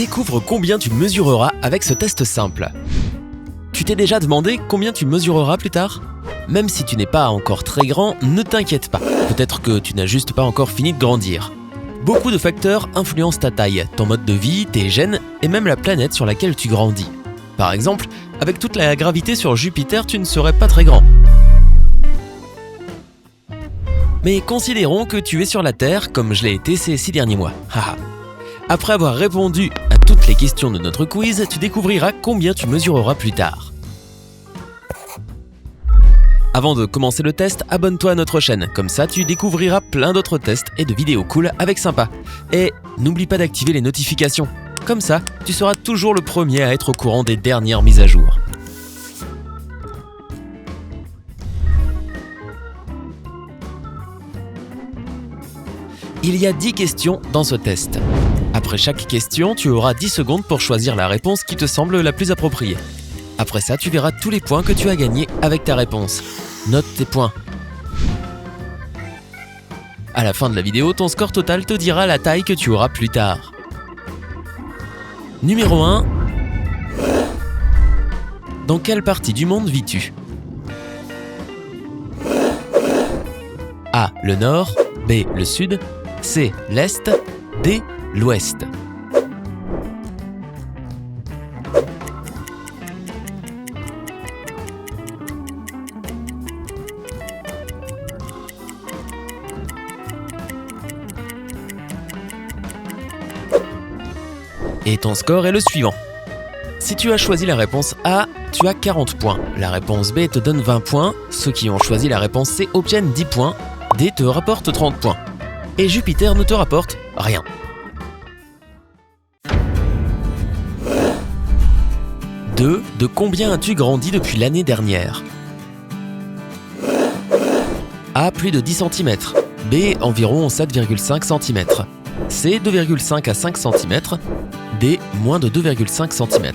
Découvre combien tu mesureras avec ce test simple. Tu t'es déjà demandé combien tu mesureras plus tard ? Même si tu n'es pas encore très grand, ne t'inquiète pas. Peut-être que tu n'as juste pas encore fini de grandir. Beaucoup de facteurs influencent ta taille, ton mode de vie, tes gènes et même la planète sur laquelle tu grandis. Par exemple, avec toute la gravité sur Jupiter, tu ne serais pas très grand. Mais considérons que tu es sur la Terre comme je l'ai été ces 6 derniers mois. Après avoir répondu à toutes les questions de notre quiz, tu découvriras combien tu mesureras plus tard. Avant de commencer le test, abonne-toi à notre chaîne, comme ça tu découvriras plein d'autres tests et de vidéos cool avec sympa. Et n'oublie pas d'activer les notifications, comme ça tu seras toujours le premier à être au courant des dernières mises à jour. Il y a 10 questions dans ce test. Après chaque question, tu auras 10 secondes pour choisir la réponse qui te semble la plus appropriée. Après ça, tu verras tous les points que tu as gagnés avec ta réponse. Note tes points. À la fin de la vidéo, ton score total te dira la taille que tu auras plus tard. Numéro 1. Dans quelle partie du monde vis-tu ? A. Le nord. B. Le sud. C. L'est. D. L'ouest. Et ton score est le suivant. Si tu as choisi la réponse A, tu as 40 points. La réponse B te donne 20 points. Ceux qui ont choisi la réponse C obtiennent 10 points. D te rapporte 30 points. Et Jupiter ne te rapporte rien. De combien as-tu grandi depuis l'année dernière ? A. Plus de 10 cm. B. Environ 7,5 cm. C. 2,5 à 5 cm. D. Moins de 2,5 cm.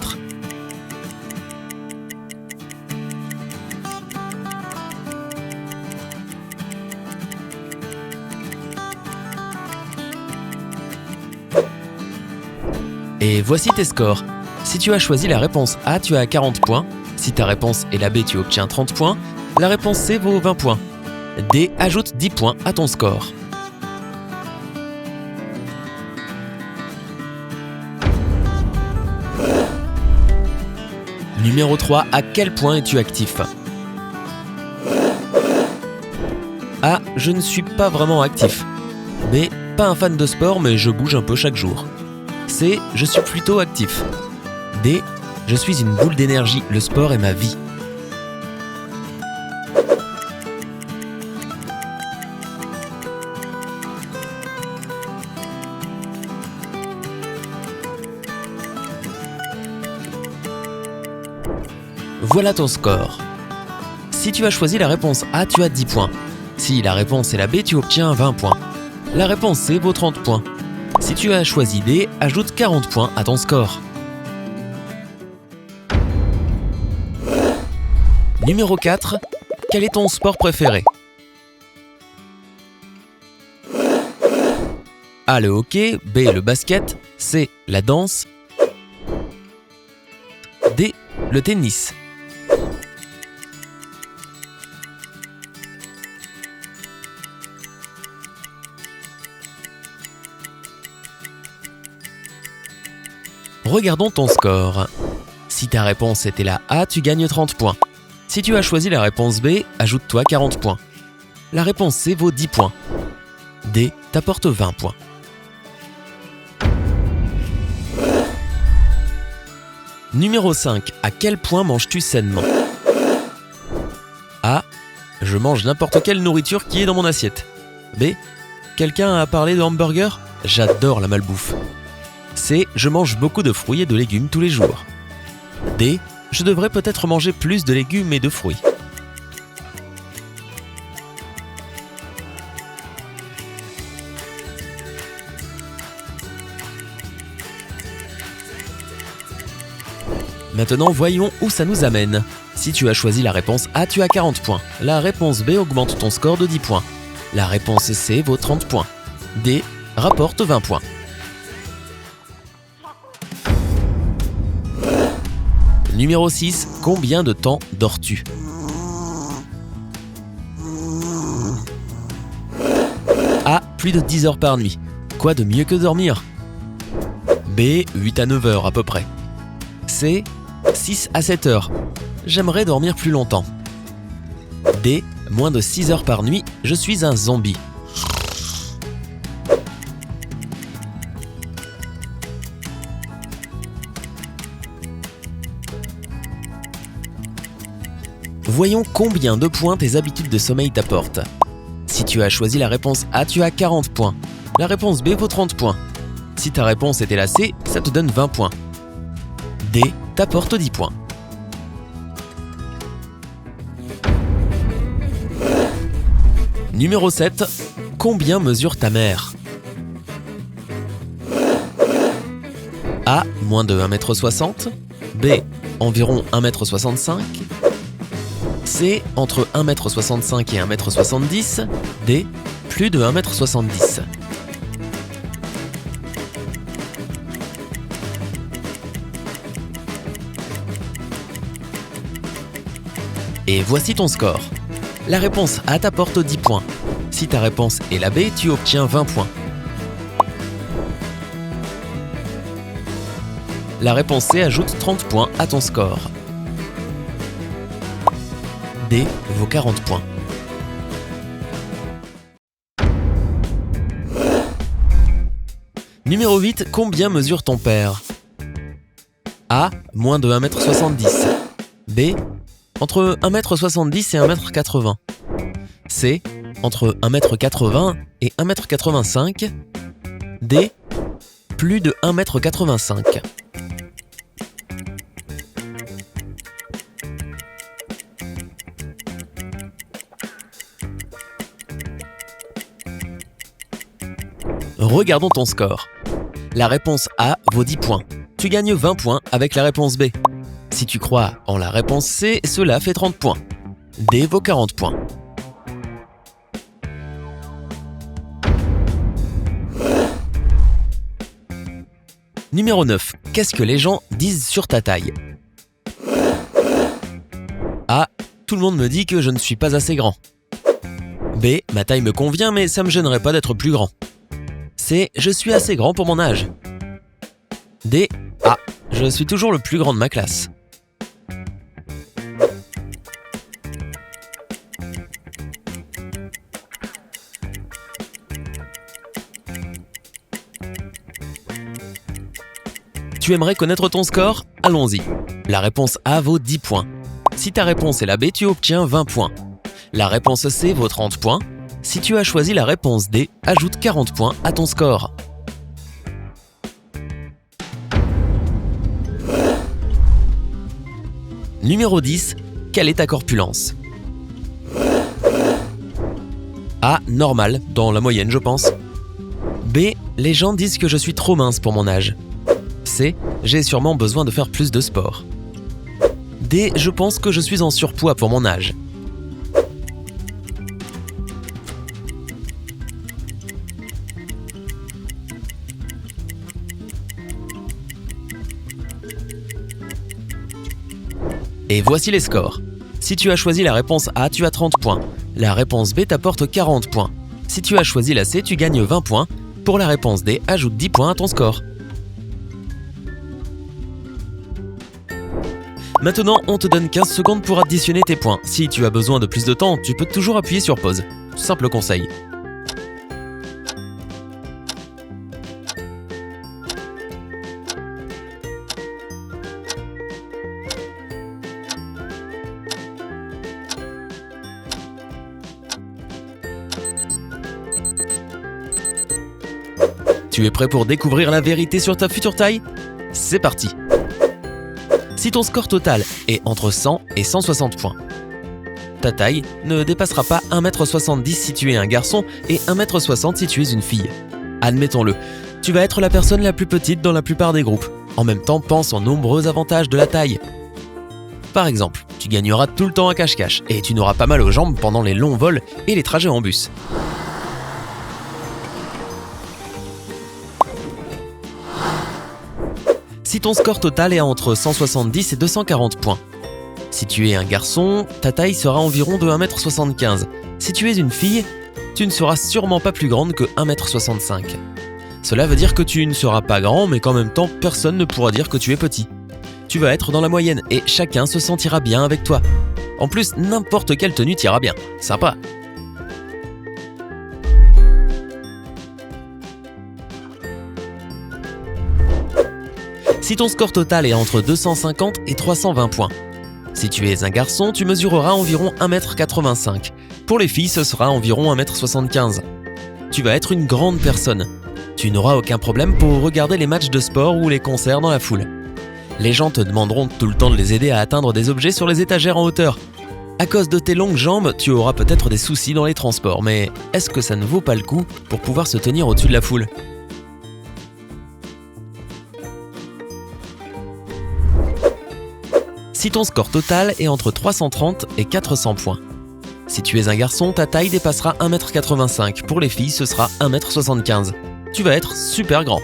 Et voici tes scores. Si tu as choisi la réponse A, tu as 40 points. Si ta réponse est la B, tu obtiens 30 points. La réponse C vaut 20 points. D ajoute 10 points à ton score. Numéro 3, à quel point es-tu actif ? A. Je ne suis pas vraiment actif. B. Pas un fan de sport, mais je bouge un peu chaque jour. C. Je suis plutôt actif. D. Je suis une boule d'énergie, le sport est ma vie. Voilà ton score. Si tu as choisi la réponse A, tu as 10 points. Si la réponse est la B, tu obtiens 20 points. La réponse C vaut 30 points. Si tu as choisi D, ajoute 40 points à ton score. Numéro 4. Quel est ton sport préféré ? A. Le hockey. B. Le basket. C. La danse. D. Le tennis. Regardons ton score. Si ta réponse était la A, tu gagnes 30 points. Si tu as choisi la réponse B, ajoute-toi 40 points. La réponse C vaut 10 points. D t'apporte 20 points. Numéro 5. À quel point manges-tu sainement ? A. Je mange n'importe quelle nourriture qui est dans mon assiette. B. Quelqu'un a parlé de hamburger ? J'adore la malbouffe. C. Je mange beaucoup de fruits et de légumes tous les jours. D. Je devrais peut-être manger plus de légumes et de fruits. Maintenant, voyons où ça nous amène. Si tu as choisi la réponse A, tu as 40 points. La réponse B augmente ton score de 10 points. La réponse C vaut 30 points. D rapporte 20 points. Numéro 6. Combien de temps dors-tu? A. Plus de 10 heures par nuit. Quoi de mieux que dormir? B. 8 à 9 heures à peu près. C. 6 à 7 heures. J'aimerais dormir plus longtemps. D. Moins de 6 heures par nuit, je suis un zombie. Voyons combien de points tes habitudes de sommeil t'apportent. Si tu as choisi la réponse A, tu as 40 points. La réponse B vaut 30 points. Si ta réponse était la C, ça te donne 20 points. D t'apporte 10 points. Numéro 7. Combien mesure ta mère? A. Moins de 1,60 m. B. Environ 1,65 m. C. Entre 1,65 m et 1,70 m. D. Plus de 1,70 m. Et voici ton score. La réponse A t'apporte 10 points. Si ta réponse est la B, tu obtiens 20 points. La réponse C ajoute 30 points à ton score. D vaut 40 points. Numéro 8. Combien mesure ton père? A. Moins de 1,70 m. B. Entre 1,70 m et 1,80 m. C. Entre 1,80 m et 1,85 m. D. Plus de 1,85 m. Regardons ton score. La réponse A vaut 10 points. Tu gagnes 20 points avec la réponse B. Si tu crois en la réponse C, cela fait 30 points. D vaut 40 points. Numéro 9. Qu'est-ce que les gens disent sur ta taille? A. Tout le monde me dit que je ne suis pas assez grand. B. Ma taille me convient mais ça me gênerait pas d'être plus grand. C. Je suis assez grand pour mon âge. D. A. Je suis toujours le plus grand de ma classe. Tu aimerais connaître ton score? Allons-y. La réponse A vaut 10 points. Si ta réponse est la B, tu obtiens 20 points. La réponse C vaut 30 points. Si tu as choisi la réponse D, ajoute 40 points à ton score. Numéro 10. Quelle est ta corpulence? A. Normal, dans la moyenne je pense. B. Les gens disent que je suis trop mince pour mon âge. C. J'ai sûrement besoin de faire plus de sport. D. Je pense que je suis en surpoids pour mon âge. Et voici les scores. Si tu as choisi la réponse A, tu as 30 points. La réponse B t'apporte 40 points. Si tu as choisi la C, tu gagnes 20 points. Pour la réponse D, ajoute 10 points à ton score. Maintenant, on te donne 15 secondes pour additionner tes points. Si tu as besoin de plus de temps, tu peux toujours appuyer sur pause. Simple conseil. Tu es prêt pour découvrir la vérité sur ta future taille? C'est parti! Si ton score total est entre 100 et 160 points, ta taille ne dépassera pas 1,70 m si tu es un garçon et 1,60 m si tu es une fille. Admettons-le, tu vas être la personne la plus petite dans la plupart des groupes. En même temps, pense aux nombreux avantages de la taille. Par exemple, tu gagneras tout le temps à cache-cache et tu n'auras pas mal aux jambes pendant les longs vols et les trajets en bus. Si ton score total est entre 170 et 240 points. Si tu es un garçon, ta taille sera environ de 1m75. Si tu es une fille, tu ne seras sûrement pas plus grande que 1m65. Cela veut dire que tu ne seras pas grand, mais qu'en même temps, personne ne pourra dire que tu es petit. Tu vas être dans la moyenne et chacun se sentira bien avec toi. En plus, n'importe quelle tenue t'ira bien. Sympa. Si ton score total est entre 250 et 320 points. Si tu es un garçon, tu mesureras environ 1m85. Pour les filles, ce sera environ 1m75. Tu vas être une grande personne. Tu n'auras aucun problème pour regarder les matchs de sport ou les concerts dans la foule. Les gens te demanderont tout le temps de les aider à atteindre des objets sur les étagères en hauteur. À cause de tes longues jambes, tu auras peut-être des soucis dans les transports, mais est-ce que ça ne vaut pas le coup pour pouvoir se tenir au-dessus de la foule ? Si ton score total est entre 330 et 400 points. Si tu es un garçon, ta taille dépassera 1m85. Pour les filles, ce sera 1m75. Tu vas être super grand.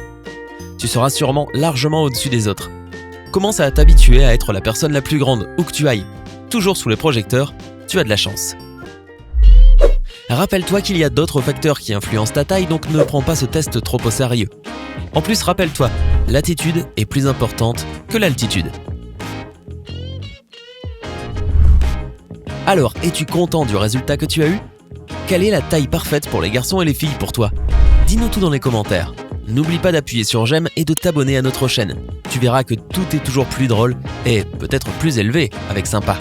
Tu seras sûrement largement au-dessus des autres. Commence à t'habituer à être la personne la plus grande, où que tu ailles. Toujours sous les projecteurs, tu as de la chance. Rappelle-toi qu'il y a d'autres facteurs qui influencent ta taille, donc ne prends pas ce test trop au sérieux. En plus, rappelle-toi, l'attitude est plus importante que l'altitude. Alors, es-tu content du résultat que tu as eu ? Quelle est la taille parfaite pour les garçons et les filles pour toi ? Dis-nous tout dans les commentaires. N'oublie pas d'appuyer sur j'aime et de t'abonner à notre chaîne. Tu verras que tout est toujours plus drôle et peut-être plus élevé avec Sympa.